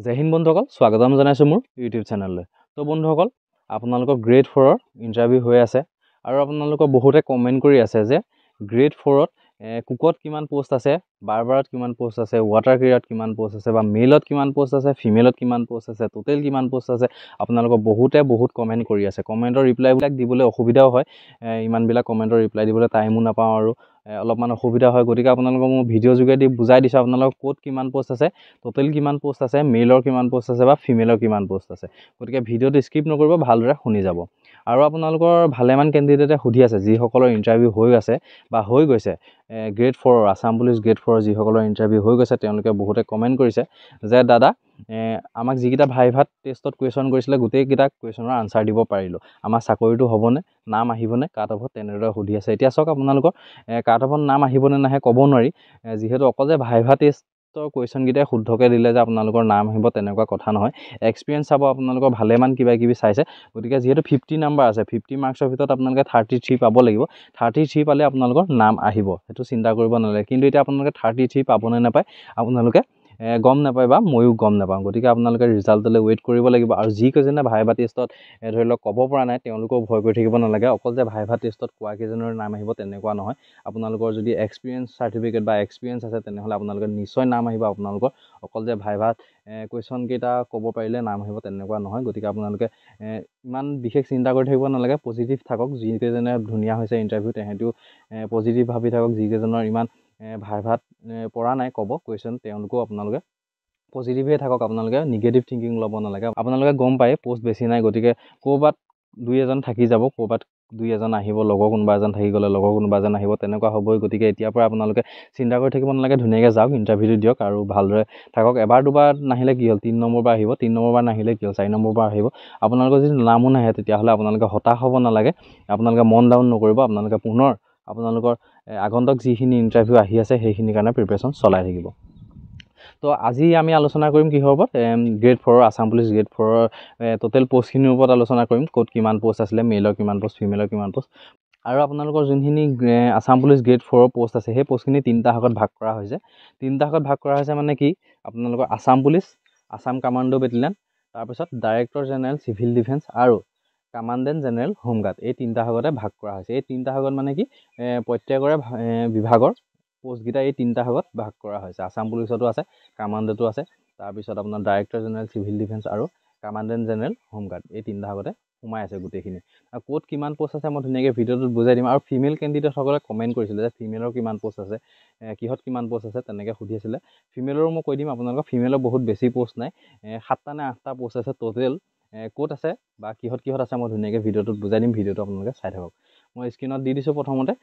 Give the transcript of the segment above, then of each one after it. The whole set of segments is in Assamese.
জয় হিন্দ বন্ধুসকল, স্বাগতম জনাইছোঁ মোৰ ইউটিউব চেনেললৈ। তো বন্ধুসকল, আপোনালোকৰ গ্ৰেড 4ৰ ইণ্টাৰভিউ হৈ আছে আৰু আপোনালোকৰ বহুতে কমেণ্ট কৰি আছে যে গ্ৰেড 4ত কুকত কিমান পোষ্ট আছে, বাৰ্বাৰত কিমান পোষ্ট আছে, ৱাটাৰ কেৰিয়াৰত কিমান পোষ্ট আছে, বা মেলত কিমান পোষ্ট আছে, ফিমেলত কিমান পোষ্ট আছে, টোটেল কিমান পোষ্ট আছে। আপোনালোকৰ বহুতে বহুত কমেণ্ট কৰি আছে। কমেণ্টৰ ৰিপ্লাইবিলাক দিবলৈ অসুবিধাও হয়, ইমানবিলাক কমেণ্টৰ ৰিপ্লাই দিবলৈ টাইমো নাপাওঁ আৰু অলপমান অসুবিধা হয়। গতিকে আপোনালোকক মই ভিডিঅ' যোগেদি বুজাই দিছোঁ আপোনালোকৰ ক'ত কিমান পোষ্ট আছে, টোটেল কিমান পোষ্ট আছে, মেলৰ কিমান পোষ্ট আছে বা ফিমেলৰ কিমান পোষ্ট আছে। গতিকে ভিডিঅ'টো স্কিপ নকৰিব, ভালদৰে শুনি যাব। আৰু আপোনালোকৰ ভালেমান কেণ্ডিডেটে সুধি আছে, যিসকলৰ ইণ্টাৰভিউ হৈ আছে বা হৈ গৈছে গ্ৰেড 4ৰ, আছাম পুলিচ গ্ৰেড 4ৰ যিসকলৰ ইণ্টাৰভিউ হৈ গৈছে, তেওঁলোকে বহুতে কমেণ্ট কৰিছে যে দাদা আমাক যিকেইটা ভাইভাত টেষ্টত কুৱেশ্যন কৰিছিলে গোটেইকেইটা কুৱেশ্যনৰ আনচাৰ দিব পাৰিলোঁ, আমাৰ চাকৰিটো হ'বনে, নাম আহিবনে কাট অফত, তেনেদৰে সুধি আছে। এতিয়া চাওক, আপোনালোকৰ কাট অফত নাম আহিবনে নাহে ক'ব নোৱাৰি, যিহেতু অকল যে ভাইভা টেষ্টৰ কুৱেশ্যনকেইটাই শুদ্ধকৈ দিলে যে আপোনালোকৰ নাম আহিব তেনেকুৱা কথা নহয়। এক্সপিৰিয়েঞ্চ চাব, আপোনালোকৰ ভালেমান কিবা কিবি চাইছে। গতিকে যিহেতু 50 নাম্বাৰ আছে, 50 মাৰ্কছৰ ভিতৰত আপোনালোকে 33 পাব লাগিব। 33 পালে আপোনালোকৰ নাম আহিব, সেইটো চিন্তা কৰিব নালাগে। কিন্তু এতিয়া আপোনালোকে 33 পাবনে নাপায় আপোনালোকে গম নাপায়, বা ময়ো গম নাপাওঁ। গতিকে আপোনালোকে ৰিজাল্টলৈ ৱেইট কৰিব লাগিব। আৰু যিকেইজনে ভাইভা টেষ্টত ধৰি লওক ক'ব পৰা নাই, তেওঁলোকেও ভয় কৰি থাকিব নালাগে। অকল যে ভাইভা টেষ্টত কোৱা কেইজনৰ নাম আহিব তেনেকুৱা নহয়। আপোনালোকৰ যদি এক্সপিৰিয়েঞ্চ চাৰ্টিফিকেট বা এক্সপিৰিয়েঞ্চ আছে, তেনেহ'লে আপোনালোকৰ নিশ্চয় নাম আহিব। আপোনালোকৰ অকল যে ভাইভাত কুৱেশ্যনকেইটা ক'ব পাৰিলে নাম আহিব তেনেকুৱা নহয়। গতিকে আপোনালোকে ইমান বিশেষ চিন্তা কৰি থাকিব নালাগে, পজিটিভ থাকক। যিকেইজনে ধুনীয়া হৈছে ইণ্টাৰভিউ, তেহেঁতিও পজিটিভ ভাবি থাকক। যিকেইজনৰ ইমান ভাইভাত পৰা নাই ক'ব কুৱেশ্যন, তেওঁলোকেও আপোনালোকে পজিটিভে থাকক। আপোনালোকে নিগেটিভ থিংকিং ল'ব নালাগে। আপোনালোকে গম পায় পোষ্ট বেছি নাই, গতিকে ক'ৰবাত দুই এজন থাকি যাব, ক'ৰবাত দুই এজন আহিব, লগৰ কোনোবা এজন থাকি গ'লে লগৰ কোনোবা এজন আহিব, তেনেকুৱা হ'বই। গতিকে এতিয়াৰ পৰা আপোনালোকে চিন্তা কৰি থাকিব নালাগে, ধুনীয়াকৈ যাওক, ইণ্টাৰভিউটো দিয়ক আৰু ভালদৰে থাকক। এবাৰ দুবাৰ নাহিলে কি হ'ল, 3 নম্বৰ বাৰ আহিব, 3 নম্বৰ বাৰ নাহিলে কি হ'ল, 4 নম্বৰ বাৰ আহিব। আপোনালোকৰ যদি নামো নাহে, তেতিয়াহ'লে আপোনালোকে হতাশ হ'ব নালাগে, আপোনালোকে মন ডাউন নকৰিব। আপোনালোকে পুনৰ আপোনালোকৰ আগন্তুক যিখিনি ইণ্টাৰভিউ আহি আছে সেইখিনিৰ কাৰণে প্ৰিপেৰেশ্যন চলাই থাকিব। তো আজি আমি আলোচনা কৰিম কিহৰ ওপৰত, গ্ৰেড 4ৰ, আছাম পুলিচ গ্ৰেড 4ৰ টোটেল পষ্টখিনিৰ ওপৰত আলোচনা কৰিম। ক'ত কিমান পোষ্ট আছিলে, মেলৰ কিমান পোষ্ট, ফিমেলৰ কিমান পোষ্ট। আৰু আপোনালোকৰ যোনখিনি আছাম পুলিচ গ্ৰেড 4ৰ পোষ্ট আছে, সেই পোষ্টখিনি 3টা ভাগত ভাগ কৰা হৈছে। 3টা ভাগত ভাগ কৰা হৈছে মানে কি, আপোনালোকৰ Assam police, Assam commando battalion, তাৰপিছত ডাইৰেক্টৰ জেনেৰেল চিভিল ডিফেন্স আৰু কামাণ্ডেণ্ট জেনেৰেল হোমগাৰ্ড, এই 3টা ভাগতে ভাগ কৰা হৈছে। এই 3টা ভাগত মানে কি, প্ৰত্যেকৰে বিভাগৰ পোষ্টকেইটা এই 3টা ভাগত ভাগ কৰা হৈছে। আছাম পুলিচতো আছে, কামাণ্ডোতো আছে, তাৰপিছত আপোনাৰ ডাইৰেক্টৰ জেনেৰেল চিভিল ডিফেন্স আৰু কামাণ্ডেণ্ট জেনেৰেল হোমগাৰ্ড, এই 3টা ভাগতে সোমাই আছে গোটেইখিনি। আৰু ক'ত কিমান পোষ্ট আছে মই ধুনীয়াকৈ ভিডিঅ'টোত বুজাই দিম। আৰু ফিমেল কেণ্ডিডেটসকলে কমেণ্ট কৰিছিলে যে ফিমেলৰ কিমান পোষ্ট আছে, কিহত কিমান পোষ্ট আছে, তেনেকৈ সুধি আছিলে। ফিমেলৰো মই কৈ দিম আপোনালোকক, ফিমেলৰ বহুত বেছি পোষ্ট নাই, 7টা নে 8টা পোষ্ট আছে টোটেল। ক'ত আছে বা কিহত আছে মই ধুনীয়াকৈ ভিডিঅ'টোত বুজাই দিম, ভিডিঅ'টো আপোনালোকে চাই থাকক। মই স্ক্ৰীণত দি দিছোঁ। প্ৰথমতে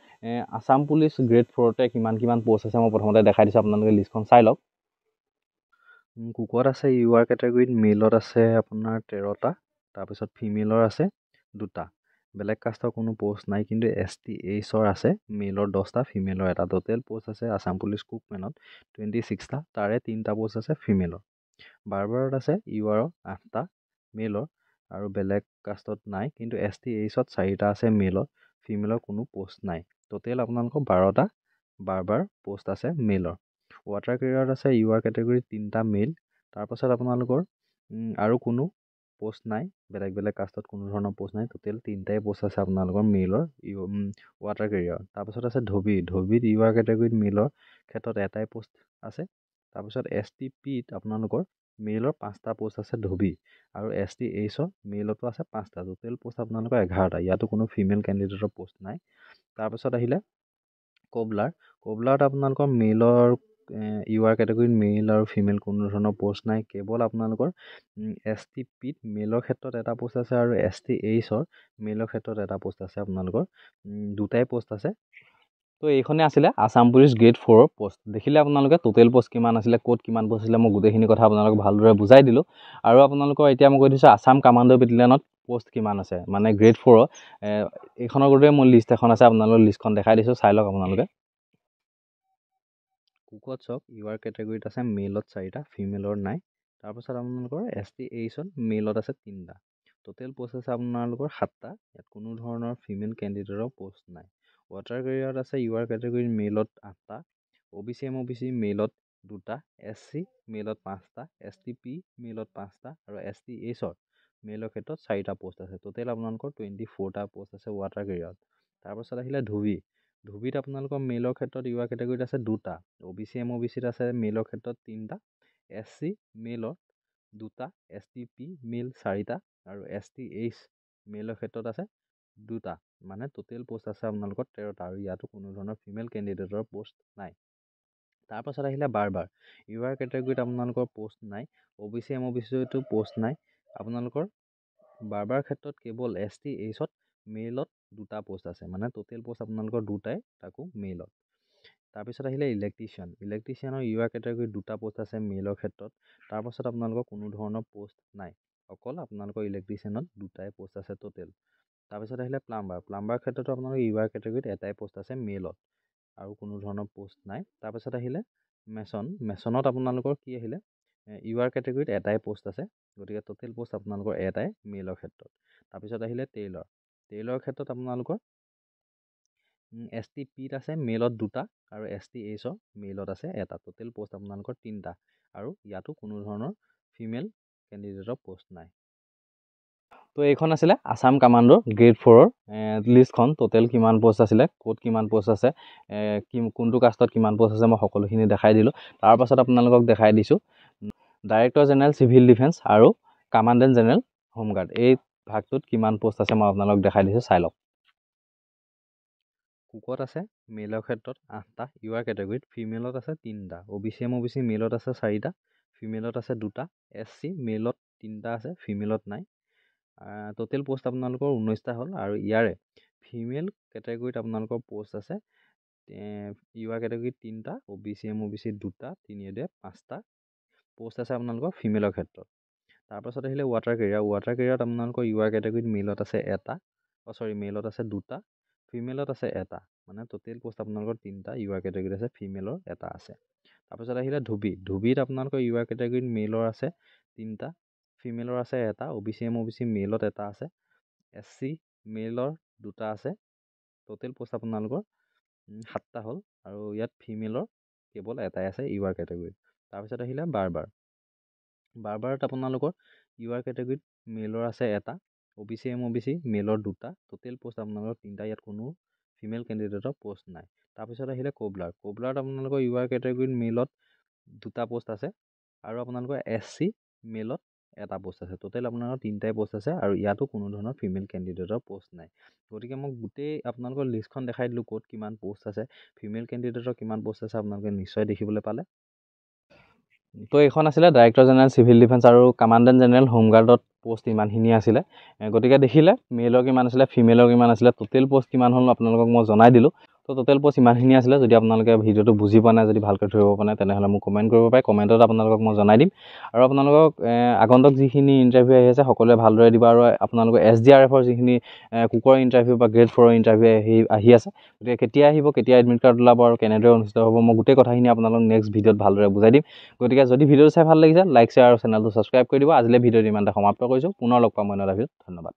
আছাম পুলিচ গ্ৰেড 4তে কিমান পোষ্ট আছে মই প্ৰথমতে দেখাই দিছোঁ, আপোনালোকে লিষ্টখন চাই লওক। কুকত আছে, ইউ আৰ কেটেগৰীত মেলত আছে আপোনাৰ 13টা, তাৰপিছত ফিমেলৰ আছে 2টা। বেলেগ কাষ্টৰ কোনো পোষ্ট নাই, কিন্তু ST/Hৰ আছে, মেলৰ 10টা, ফিমেলৰ 1টা। টোটেল পোষ্ট আছে আছাম পুলিচ কুকমেনত 26টা, তাৰে 3টা পোষ্ট আছে ফিমেলৰ। বাৰ্বাৰত আছে ইউ আৰৰ 8টা মেলৰ, আৰু বেলেগ কাষ্টত নাই, কিন্তু ST/Hত 4টা আছে মেলৰ, ফিমেলৰ কোনো পোষ্ট নাই। টোটেল আপোনালোকৰ 12টা বাৰ্বাৰ পোষ্ট আছে মেলৰ। ৱাটাৰ কেৰিয়াৰত আছে ইউ আৰ কেটেগৰীত 3টা মেল, তাৰপাছত আপোনালোকৰ আৰু কোনো পোষ্ট নাই, বেলেগ কাষ্টত কোনো ধৰণৰ পোষ্ট নাই। টোটেল 3টাই পোষ্ট আছে আপোনালোকৰ মেলৰ ৱাটাৰ কেৰিয়াৰত। তাৰপাছত আছে ধোবিত ইউ আৰ কেটেগৰীত মেলৰ ক্ষেত্ৰত 1টাই পোষ্ট আছে। তাৰপিছত STPত আপোনালোকৰ মেলৰ 5টা পোষ্ট আছে ধোবি, আৰু ST/Hৰ মেলতো আছে 5টা। টোটেল পোষ্ট আপোনালোকৰ 11টা। ইয়াতো কোনো ফিমেল কেণ্ডিডেটৰ পোষ্ট নাই। তাৰপিছত আহিলে কবলাৰত আপোনালোকৰ মেলৰ ইউ আৰ কেটেগৰীত মেল আৰু ফিমেল কোনো ধৰণৰ পোষ্ট নাই। কেৱল আপোনালোকৰ STPত মেলৰ ক্ষেত্ৰত 1টা পোষ্ট আছে, আৰু ST/Hৰ মেলৰ ক্ষেত্ৰত 1টা পোষ্ট আছে। আপোনালোকৰ 2টাই পোষ্ট আছে। তো এইখনে আছিলে আছাম পুলিচ গ্ৰেড 4ৰ পোষ্ট। দেখিলে আপোনালোকে টোটেল পোষ্ট কিমান আছিলে, ক'ত কিমান পোষ্ট আছিলে, মই গোটেইখিনি কথা আপোনালোকক ভালদৰে বুজাই দিলোঁ। আৰু আপোনালোকৰ এতিয়া মই কৈ দিছোঁ আছাম কামাণ্ডো বেটেলিয়নত পোষ্ট কিমান আছে, মানে গ্ৰেড 4ৰ এইখনৰ গোটেই মোৰ লিষ্ট এখন আছে, আপোনালোকৰ লিষ্টখন দেখাই দিছোঁ, চাই লওক আপোনালোকে। কুকত চাওক, ইউ আৰ কেটেগৰীত আছে মেলত 4টা, ফিমেলৰ নাই। তাৰপাছত আপোনালোকৰ ST/Hত মেলত আছে 3টা। টোটেল পোষ্ট আছে আপোনালোকৰ 7টা। ইয়াত কোনো ধৰণৰ ফিমেল কেণ্ডিডেটৰ পোষ্ট নাই। ৱাটাৰ কেৰিয়াৰত আছে ইউ আৰ কেটেগৰীত মেলত 8টা, OBC/MOBC মেলত দুটা, SC মেলত 5টা, STP মেলত 5টা আৰু STHৰ মেলৰ ক্ষেত্ৰত 4টা পোষ্ট আছে। টোটেল আপোনালোকৰ 24টা পোষ্ট আছে ৱাটাৰ কেৰিয়াৰত। তাৰপাছত আহিলে ধুবিত আপোনালোকৰ মেলৰ ক্ষেত্ৰত ইউআৰ কেটেগৰীত আছে 2টা, OBC MOBCত আছে মেলৰ ক্ষেত্ৰত 3টা, SC মেলত 2টা, STP মেল 4টা আৰু STH মেলৰ ক্ষেত্ৰত আছে 2টা। মানে টোটেল পোষ্ট আছে আপোনালোকৰ 13টা আৰু ইয়াতো কোনো ধৰণৰ ফিমেল কেণ্ডিডেটৰ পোষ্ট নাই। তাৰপাছত আহিলে বাৰবাৰ ইউআৰ কেটেগৰীত আপোনালোকৰ পোষ্ট নাই, OBC MOBCতো পোষ্ট নাই। আপোনালোকৰ বাৰবাৰ ক্ষেত্ৰত কেৱল STHত মেলত 2টা পোষ্ট আছে, মানে টোটেল পোষ্ট আপোনালোকৰ 2টাই, তাকো মেলত। তাৰপিছত আহিলে ইলেক্ট্ৰিচিয়ানৰ ইউআৰ কেটেগৰীত 2টা পোষ্ট আছে মেলৰ ক্ষেত্ৰত। তাৰপাছত আপোনালোকৰ কোনো ধৰণৰ পোষ্ট নাই, অকল আপোনালোকৰ ইলেক্ট্ৰিচিয়ানত 2টাই পোষ্ট আছে টোটেল। তাৰপিছত আহিলে প্লাম্বাৰ ক্ষেত্ৰতো আপোনালোকৰ ইউআৰ কেটেগৰীত এটাই পোষ্ট আছে মেলত আৰু কোনো ধৰণৰ পোষ্ট নাই। তাৰপিছত আহিলে মেছনত আপোনালোকৰ কি আহিলে ইউআৰ কেটেগৰীত এটাই পোষ্ট আছে, গতিকে টোটেল পোষ্ট আপোনালোকৰ এটাই মেলৰ ক্ষেত্ৰত। তাৰপিছত আহিলে টেইলৰ ক্ষেত্ৰত আপোনালোকৰ STPত আছে মেলত 2টা আৰু STHৰ মেলত আছে এটা, টোটেল পোষ্ট আপোনালোকৰ 3টা আৰু ইয়াতো কোনো ধৰণৰ ফিমেল কেণ্ডিডেটৰ পোষ্ট নাই। তো এইখন আছিলে আছাম কামাণ্ডোৰ গ্ৰেড 4ৰ লিষ্টখন। টোটেল কিমান পোষ্ট আছিলে, ক'ত কিমান পোষ্ট আছে, কোনটো কাষ্টত কিমান পোষ্ট আছে, মই সকলোখিনি দেখাই দিলোঁ। তাৰপাছত আপোনালোকক দেখাই দিছোঁ ডাইৰেক্টৰ জেনেৰেল চিভিল ডিফেন্স আৰু কামাণ্ডেণ্ট জেনেৰেল হোমগাৰ্ড এই ভাগটোত কিমান পোষ্ট আছে মই আপোনালোকক দেখাই দিছোঁ, চাই লওক। কুকত আছে মেলৰ ক্ষেত্ৰত 8টা ইউআৰ কেটেগৰীত, ফিমেলত আছে 3টা, OBC MOBC মেলত আছে 4টা, ফিমেলত আছে 2টা, SC মেলত 3টা আছে, ফিমেলত নাই। টোটেল পোষ্ট আপোনালোকৰ 19টা হ'ল আৰু ইয়াৰে ফিমেল কেটেগৰীত আপোনালোকৰ পোষ্ট আছে ইউআৰ কেটেগৰীত 3টা, OBC MOBC 2টা, 3 5টা পোষ্ট আছে আপোনালোকৰ ফিমেলৰ ক্ষেত্ৰত। তাৰপাছত আহিলে ৱাটাৰ কেৰিয়াৰত আপোনালোকৰ ইউআৰ কেটেগৰীত মেলত আছে মেলত আছে 2টা, ফিমেলত আছে এটা, মানে টোটেল পোষ্ট আপোনালোকৰ 3টা, ইউআৰ কেটেগৰীত আছে ফিমেলৰ এটা আছে। তাৰপিছত আহিলে ধুবিত আপোনালোকৰ ইউআৰ কেটেগৰীত মেলৰ আছে 3টা, ফিমেলৰ আছে এটা, OBC MOBC মেলত এটা আছে, SC মেলৰ 2টা আছে, টোটেল পোষ্ট আপোনালোকৰ 7টা হ'ল আৰু ইয়াত ফিমেলৰ কেৱল এটাই আছে ইউআৰ কেটেগৰীত। তাৰপিছত আহিলে বাৰবাৰত আপোনালোকৰ ইউআৰ কেটেগৰীত মেলৰ আছে এটা, OBC MOBC মেলৰ 2টা, টোটেল পোষ্ট আপোনালোকৰ 3টা, ইয়াত কোনো ফিমেল কেণ্ডিডেটৰ পোষ্ট নাই। তাৰপিছত আহিলে কবলাৰত আপোনালোকৰ ইউআৰ কেটেগৰীত মেলত 2টা পোষ্ট আছে আৰু আপোনালোকৰ SC মেলত এটা পোষ্ট আছে, টোটেল আপোনালোকৰ 3টাই পোষ্ট আছে আৰু ইয়াতো কোনো ধৰণৰ ফিমেল কেণ্ডিডেটৰ পোষ্ট নাই। গতিকে মই গোটেই আপোনালোকৰ লিষ্টখন দেখাই দিলোঁ, ক'ত কিমান পোষ্ট আছে, ফিমেল কেণ্ডিডেটৰ কিমান পোষ্ট আছে আপোনালোকে নিশ্চয় দেখিবলৈ পালে। তো এইখন আছিলে ডাইৰেক্টৰ জেনেৰেল চিভিল ডিফেন্স আৰু কামাণ্ডেণ্ট জেনেৰেল হোমগাৰ্ডত পোষ্ট ইমানখিনি আছিলে। গতিকে দেখিলে মেলৰ কিমান আছিলে, ফিমেলৰ কিমান আছিলে, টোটেল পোষ্ট কিমান হ'ল আপোনালোকক মই জনাই দিলোঁ। তো টোটেল পোষ্ট ইমানখিনি আছিলে। যদি আপোনালোকে ভিডিঅ'টো বুজি পোৱা নাই, যদি ভালকৈ ধৰিব পৰা নাই, তেনেহ'লে মোক কমেণ্ট কৰিব পাৰে, কমেণ্টত আপোনালোকক মই জনাই দিম। আৰু আপোনালোকক আগন্তুক যিখিনি ইণ্টাৰভিউ আহি আছে সকলোৱে ভালদৰে দিব আৰু আপোনালোকৰ SDRFৰ যিখিনি কুকৰ ইণ্টাৰভিউ বা গ্ৰেড 4ৰ ইণ্টাৰভিউ আহি আছে, গতিকে কেতিয়া আহিব, কেতিয়া এডমিট কাৰ্ড ওলাব আৰু কেনেদৰে অনুষ্ঠিত হ'ব, মই গোটেই কথাখিনি আপোনালোকক নেক্সট ভিডিঅ'ত ভালদৰে বুজাই দিম। গতিকে যদি ভিডিঅ'টো চাই ভাল লাগিছে, লাইক, শ্বেয়াৰ আৰু চেনেলটো ছাবস্ক্ৰাইব কৰি দিব। আজিলৈ ভিডিঅ'টো ইমানতে সমাপ্ত কৰিছোঁ। পুনৰ লগ পাম অন্য এটা ভিডিঅ'ত। ধন্যবাদ।